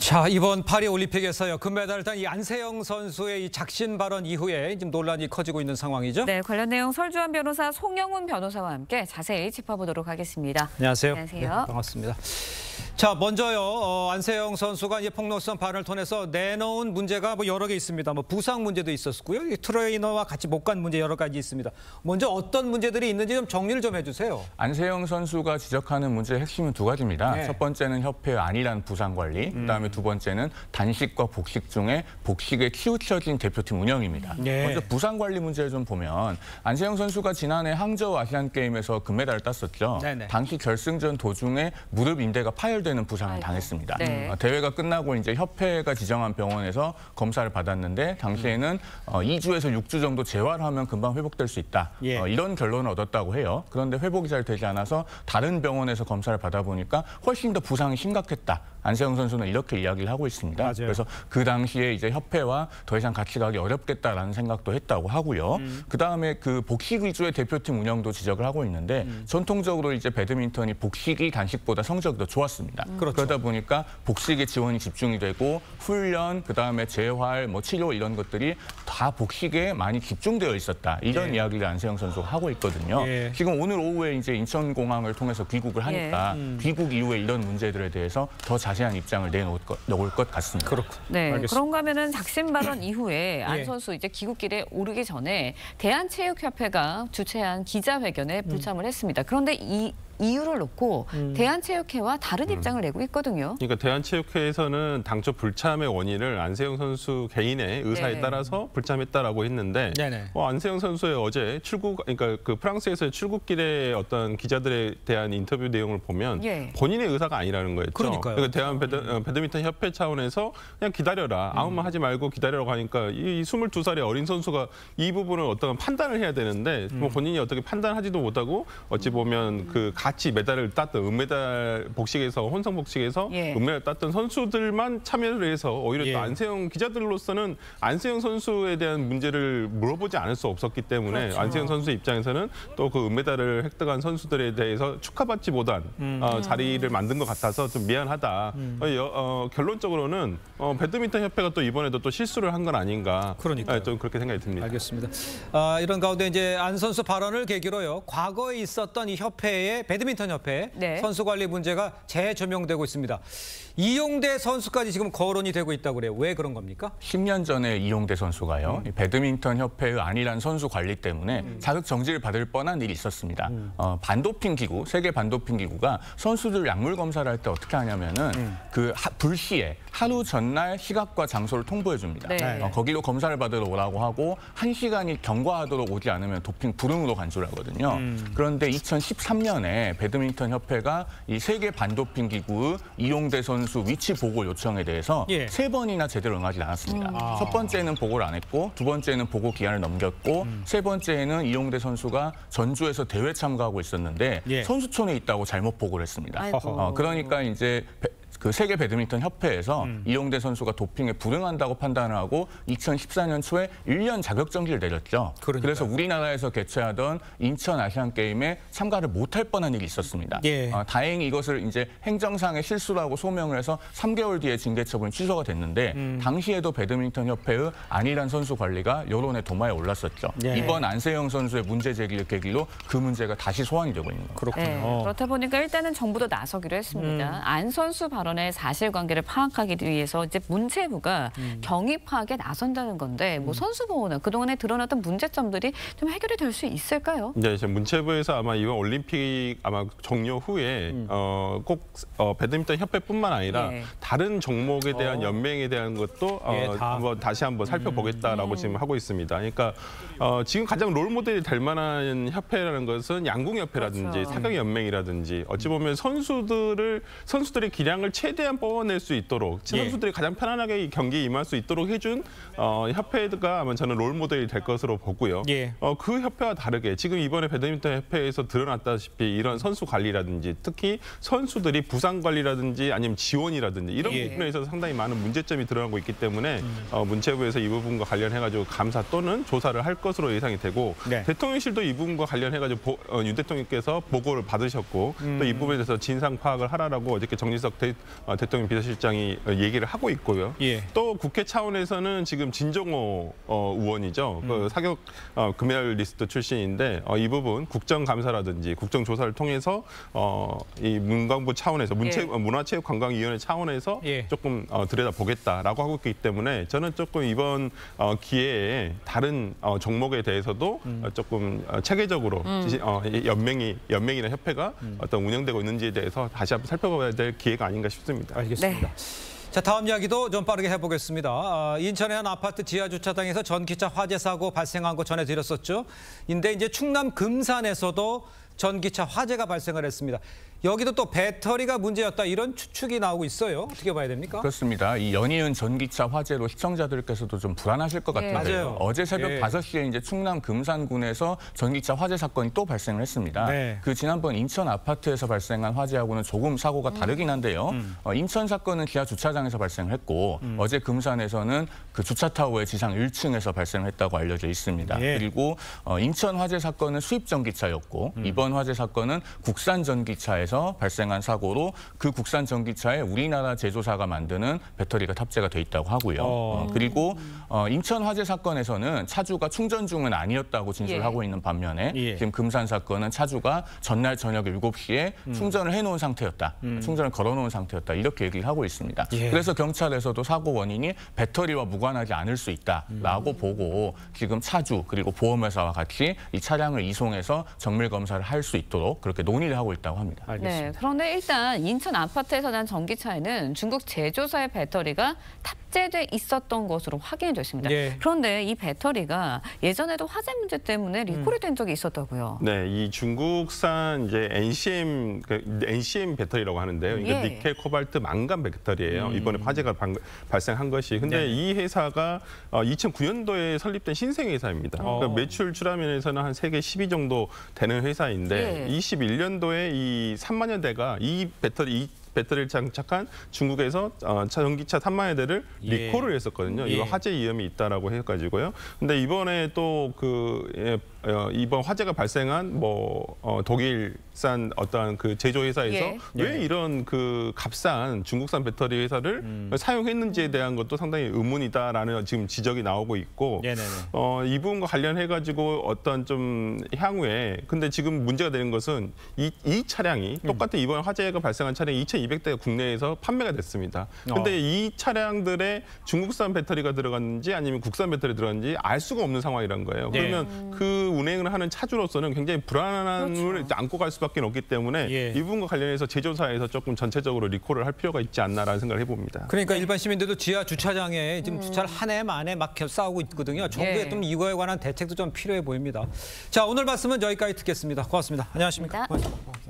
자, 이번 파리 올림픽에서요. 금메달을 딴 이 안세영 선수의 이 작신 발언 이후에 지금 논란이 커지고 있는 상황이죠. 네, 관련 내용 설주환 변호사, 송영훈 변호사와 함께 자세히 짚어보도록 하겠습니다. 안녕하세요. 안녕하세요. 네, 반갑습니다. 자, 먼저요. 안세영 선수가 이제 폭로성 발언을 통해서 내놓은 문제가 여러 개 있습니다. 부상 문제도 있었고요. 이 트레이너와 같이 못 간 문제 여러 가지 있습니다. 먼저 어떤 문제들이 있는지 좀 정리를 좀 해주세요. 안세영 선수가 지적하는 문제의 핵심은 두 가지입니다. 네. 첫 번째는 협회 안일한 부상 관리, 그다음에 두 번째는 단식과 복식 중에 복식에 치우쳐진 대표팀 운영입니다. 네. 먼저 부상 관리 문제를 좀 보면 안세영 선수가 지난해 항저우 아시안 게임에서 금메달을 땄었죠. 네네. 당시 결승전 도중에 무릎 인대가 파열되는 부상을 당했습니다. 네. 대회가 끝나고 이제 협회가 지정한 병원에서 검사를 받았는데 당시에는 2주에서 6주 정도 재활을 하면 금방 회복될 수 있다. 예. 이런 결론을 얻었다고 해요. 그런데 회복이 잘 되지 않아서 다른 병원에서 검사를 받아보니까 훨씬 더 부상이 심각했다. 안세영 선수는 이렇게 이야기를 하고 있습니다. 맞아요. 그래서 그 당시에 이제 협회와 더 이상 같이 가기 어렵겠다라는 생각도 했다고 하고요. 그다음에 그 복식 위주의 대표팀 운영도 지적을 하고 있는데 전통적으로 이제 배드민턴이 복식이 단식보다 성적이 더 좋았습니다. 그렇죠. 그러다 보니까 복식에 지원이 집중이 되고 훈련, 그다음에 재활, 치료 이런 것들이 다 복식에 많이 집중되어 있었다. 이런 예. 이야기를 안세영 선수가 하고 있거든요. 예. 지금 오늘 오후에 이제 인천공항을 통해서 귀국을 하니까 귀국 이후에 이런 문제들에 대해서 더 자세한 입장을 내놓을 것 같습니다. 그렇군. 네, 알겠습니다. 그런가 하면은 작심 발언 이후에 안 예. 선수 이제 귀국길에 오르기 전에 대한체육협회가 주최한 기자회견에 불참을 했습니다. 그런데 이 이유를 놓고 대한체육회와 다른 입장을 내고 있거든요. 그러니까 대한체육회에서는 당초 불참의 원인을 안세영 선수 개인의 의사에 네. 따라서 불참했다라고 했는데 네네. 안세영 선수의 어제 그러니까 그 프랑스에서의 출국길에 어떤 기자들에 대한 인터뷰 내용을 보면 예. 본인의 의사가 아니라는 거였죠. 그러니까요. 그러니까 대한 배드민턴 협회 차원에서 그냥 기다려라. 아무 말 하지 말고 기다려라고 하니까 이 22살의 어린 선수가 이 부분을 어떤 판단을 해야 되는데 본인이 어떻게 판단하지도 못하고 어찌 보면 그 같이 메달을 땄던 은메달 복식에서 혼성 복식에서 예. 은메달 땄던 선수들만 참여를 해서 오히려 예. 또 안세영 기자들로서는 안세영 선수에 대한 문제를 물어보지 않을 수 없었기 때문에 그렇죠. 안세영 선수 입장에서는 또 그 은메달을 획득한 선수들에 대해서 축하받지 못한 자리를 만든 것 같아서 좀 미안하다. 결론적으로는 배드민턴 협회가 또 이번에도 또 실수를 한 건 아닌가. 그러니까요. 좀 그렇게 생각이 듭니다. 알겠습니다. 이런 가운데 이제 안 선수 발언을 계기로요. 과거에 있었던 이 협회의 배드민턴 협회 네. 선수 관리 문제가 재조명되고 있습니다. 이용대 선수까지 지금 거론이 되고 있다고 그래요. 왜 그런 겁니까? 10년 전에 이용대 선수가요. 이 배드민턴 협회의 안일한 선수 관리 때문에 자격 정지를 받을 뻔한 일이 있었습니다. 반도핑 기구, 세계 반도핑 기구가 선수들 약물 검사를 할 때 어떻게 하냐면은 불시에 하루 전날 시각과 장소를 통보해 줍니다. 네. 거기로 검사를 받으러 오라고 하고 1시간이 경과하도록 오지 않으면 도핑 불응으로 간주를 하거든요. 그런데 2013년에 배드민턴 협회가 이 세계 반도핑 기구 이용대 선수 위치 보고 요청에 대해서 예. 3번이나 제대로 응하지 않았습니다. 첫 번째는 보고를 안 했고, 두 번째는 보고 기한을 넘겼고, 세 번째는 이용대 선수가 전주에서 대회 참가하고 있었는데 예. 선수촌에 있다고 잘못 보고를 했습니다. 아이고. 그러니까 이제 그 세계 배드민턴 협회에서 이용대 선수가 도핑에 불응한다고 판단을 하고 2014년 초에 1년 자격 정지를 내렸죠. 그러니까요. 그래서 우리나라에서 개최하던 인천 아시안 게임에 참가를 못할 뻔한 일이 있었습니다. 예. 다행히 이것을 이제 행정상의 실수라고 소명을 해서 3개월 뒤에 징계 처분이 취소가 됐는데 당시에도 배드민턴 협회의 안일한 선수 관리가 여론의 도마에 올랐었죠. 예. 이번 안세영 선수의 문제 제기를 계기로 그 문제가 다시 소환이 되고 있는 겁니다. 그렇군요. 네, 그렇다 보니까 일단은 정부도 나서기로 했습니다. 안 선수 발언의 사실관계를 파악하기 위해서 이제 문체부가 경위 파악에 나선다는 건데 선수 보호는 그동안에 드러났던 문제점들이 좀 해결이 될 수 있을까요? 네, 이제 문체부에서 아마 이번 올림픽 종료 후에 꼭 배드민턴 협회뿐만 아니라 예. 다른 종목에 대한 연맹에 대한 것도 예, 다시 한번 살펴보겠다라고 지금 하고 있습니다. 그러니까 지금 가장 롤 모델이 될 만한 협회라는 것은 양궁협회라든지 그렇죠. 사격연맹이라든지 어찌 보면 선수들의 기량을 최대한 뽑아낼 수 있도록 예. 선수들이 가장 편안하게 경기에 임할 수 있도록 해준 협회가 아마 저는 롤 모델이 될 것으로 보고요. 예. 그 협회와 다르게 지금 이번에 배드민턴 협회에서 드러났다시피 이런 선수 관리라든지 특히 선수들이 부상 관리라든지 아니면 지원이라든지 이런 예. 부분에 있어서 상당히 많은 문제점이 드러나고 있기 때문에 문체부에서 이 부분과 관련해가지고 감사 또는 조사를 할 것으로 예상이 되고 네. 대통령실도 이 부분과 관련해가지고 윤 대통령께서 보고를 받으셨고 또 이 부분에 대해서 진상 파악을 하라라고 어저께 정진석 대통령 비서실장이 얘기를 하고 있고요. 예. 또 국회 차원에서는 지금 진정호 의원이죠. 그 사격 금메달리스트 출신인데 이 부분 국정감사라든지 국정조사를 통해서 이 문광부 차원에서 문화체육관광위원회 차원에서 예. 조금 들여다보겠다라고 하고 있기 때문에 저는 조금 이번 기회에 다른 종목에 대해서도 조금 체계적으로 연맹이나 협회가 어떤 운영되고 있는지에 대해서 다시 한번 살펴봐야 될 기회가 아닌가 싶습니다. 알겠습니다. 네. 자, 다음 이야기도 좀 빠르게 해보겠습니다. 인천의 한 아파트 지하 주차장에서 전기차 화재 사고 발생한 거 전해드렸었죠. 근데 이제 충남 금산에서도 전기차 화재가 발생을 했습니다. 여기도 또 배터리가 문제였다 이런 추측이 나오고 있어요. 어떻게 봐야 됩니까? 그렇습니다. 이 연이은 전기차 화재로 시청자들께서도 좀 불안하실 것 예. 같은데요. 맞아요. 어제 새벽 예. 5시에 이제 충남 금산군에서 전기차 화재 사건이 또 발생을 했습니다. 네. 그 지난번 인천 아파트에서 발생한 화재하고는 조금 사고가 다르긴 한데요. 인천 사건은 지하 주차장에서 발생했고 어제 금산에서는 그 주차 타워의 지상 1층에서 발생했다고 알려져 있습니다. 예. 그리고 인천 화재 사건은 수입 전기차였고 이번 화재 사건은 국산 전기차에서 발생한 사고로 그 국산 전기차에 우리나라 제조사가 만드는 배터리가 탑재가 돼 있다고 하고요. 그리고 인천 화재 사건에서는 차주가 충전 중은 아니었다고 진술하고 있는 반면에 예. 지금 금산 사건은 차주가 전날 저녁 7시에 충전을 해놓은 상태였다. 충전을 걸어놓은 상태였다. 이렇게 얘기를 하고 있습니다. 예. 그래서 경찰에서도 사고 원인이 배터리와 무관하지 않을 수 있다라고 보고 지금 차주 그리고 보험회사와 같이 이 차량을 이송해서 정밀 검사를 할 수 있도록 그렇게 논의를 하고 있다고 합니다. 네, 그런데 일단 인천 아파트에서 난 전기차에는 중국 제조사의 배터리가 탑재돼 있었던 것으로 확인이 됐습니다. 네. 그런데 이 배터리가 예전에도 화재 문제 때문에 리콜이 된 적이 있었다고요. 네, 이 중국산 이제 NCM 배터리라고 하는데요. 이게 예. 니켈, 코발트, 망간 배터리예요. 이번에 화재가 발생한 것이. 근데 이 회사가 2009년도에 설립된 신생 회사입니다. 그러니까 매출 출하면에서는 한 세계 10위 정도 되는 회사인데 예. 21년도에 이 3만여 대가 이 배터리를 장착한 중국에서 전기차 3만여 대를 예. 리콜을 했었거든요. 예. 이거 화재 위험이 있다라고 해가지고요. 근데 이번에 또 이번 화재가 발생한 독일산 어떠한 그 제조회사에서 예. 왜 이런 그 값싼 중국산 배터리 회사를 사용했는지에 대한 것도 상당히 의문이다라는 지금 지적이 나오고 있고 네네네. 이 부분과 관련해가지고 어떤 좀 향후에 근데 지금 문제가 되는 것은 이 차량이 똑같은 이번 화재가 발생한 차량이 2,200대가 국내에서 판매가 됐습니다. 근데 이 차량들의 중국산 배터리가 들어갔는지 아니면 국산 배터리 들어갔는지 알 수가 없는 상황이란 거예요. 네. 그러면 그 운행을 하는 차주로서는 굉장히 불안함을 안고 갈 수밖에 없기 때문에 예. 이 부분과 관련해서 제조사에서 조금 전체적으로 리콜을 할 필요가 있지 않나라는 생각을 해봅니다. 그러니까 일반 시민들도 지하 주차장에 지금 주차를 한 해 만에 막 싸우고 있거든요. 정부의 예. 좀 이거에 관한 대책도 좀 필요해 보입니다. 자, 오늘 말씀은 여기까지 듣겠습니다. 고맙습니다. 안녕하십니까? 고맙습니다. 고맙습니다.